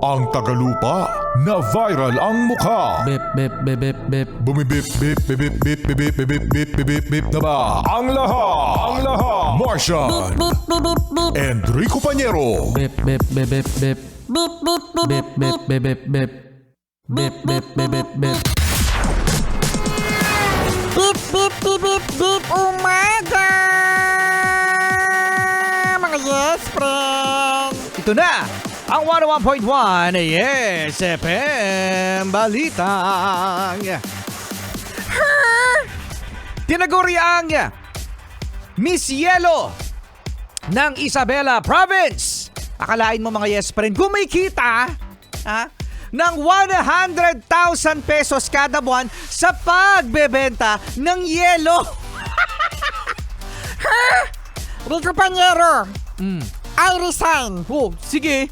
Ang tagalupa na viral ang mukha. Bip, bip, bip, bip, bip. Bumibip, bip, bip, bip, bip, bip, bip, bip, bip, bip, bip na ba? Ang lahat! Martian! Enrico Pañero! Bip, bip, bip, bip, bip. Bip, bip, bip, bip, bip, bip. Bip, bip, bip, bip, bip. Bip, bip, bip, bip, bip, umaga! Mga yes, friend! Ito na ang 101.1 Yes FM Balitang tinaguri ang Miss Yellow ng Isabela Province. Akalain mo mga yes friend, kumikita ng 100,000 pesos kada buwan sa pagbebenta ng yelo. Rico Pañero, I resign. Oh, sige.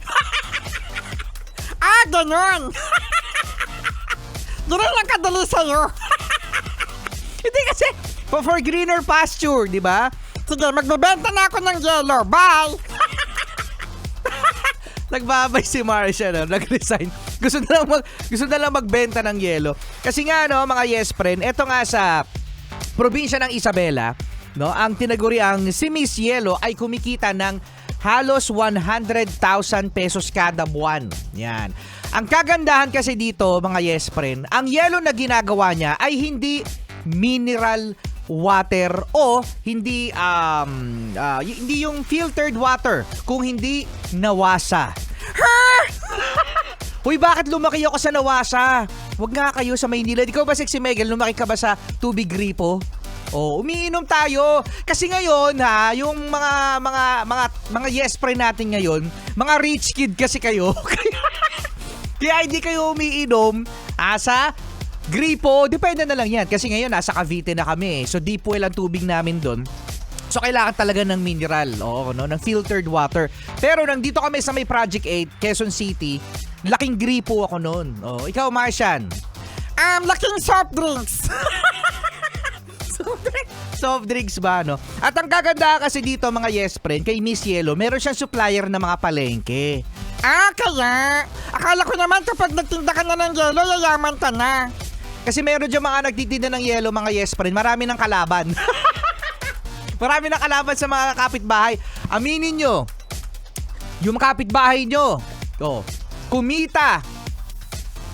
Ganon. Ganun lang kadali sa'yo. Hindi kasi for greener pasture, di ba? Sige, magbebenta na ako ng yelo. Bye! Nagbabay si Marcia, no? Nag-resign. Gusto na lang magbenta ng yelo. Kasi nga, no, mga yes friend, eto nga sa probinsya ng Isabela, no, ang tinaguriang si Miss Yelo ay kumikita ng halos 100,000 pesos kada buwan. Yan. Ang kagandahan kasi dito, mga yes friend, ang yelo na ginagawa niya ay hindi mineral water o hindi hindi yung filtered water, kung hindi nawasa. Hoy, bakit lumaki ako sa nawasa? Huwag nga kayo sa Maynila. Ikaw ba, Sexy Megal, lumaki ka ba sa tubig gripo? Oh, umiinom tayo. Kasi ngayon yung mga yes friend natin ngayon, mga rich kid kasi kayo. Kaya hindi kayo umiinom sa gripo. Depende na lang yan. Kasi ngayon nasa Cavite na kami. So deep well ang tubig namin doon. So kailangan talaga ng mineral, no, ng filtered water. Pero nang dito kami sa may Project 8, Quezon City, laking gripo ako noon. Oh, ikaw, Martian? Laking soft drinks. Soft drinks ba, no? At ang kaganda kasi dito, mga yes friend, kay Miss Yelo, meron siyang supplier ng mga palengke. Kaya? Akala ko naman kapag nagtinda ka na ng yelo, yayaman ka na. Kasi meron dyan mga nagtitinda ng yelo, mga yes friend, marami ng kalaban. Marami ng kalaban sa mga kapitbahay. Aminin nyo, yung kapitbahay nyo, kumita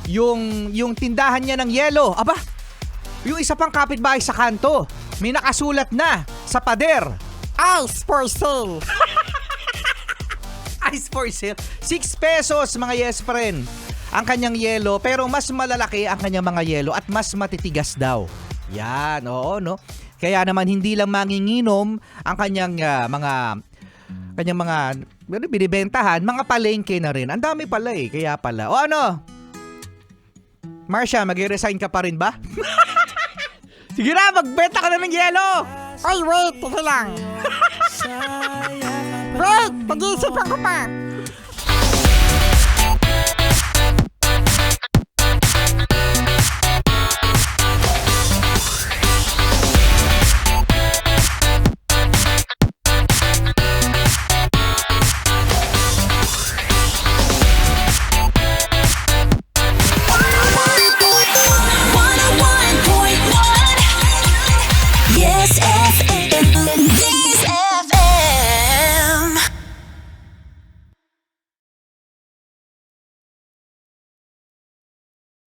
yung tindahan niya ng yelo. Aba, yung isa pang kapitbahay sa kanto, may nakasulat na sa pader. Ice for sale. Ice for sale. 6 pesos, mga yes friend, ang kanyang yelo, pero mas malalaki ang kanyang mga yelo at mas matitigas daw. Yan, oo, no? Kaya naman hindi lang manginginom ang kanyang mga binibentahan, mga palengke na rin. Ang dami pala kaya pala. O ano? Marcia, mag-resign ka pa rin ba? Sige na, magbenta ka na ng yelo! Oy, wait, teka lang. Wait, pag-iisipan ko pa.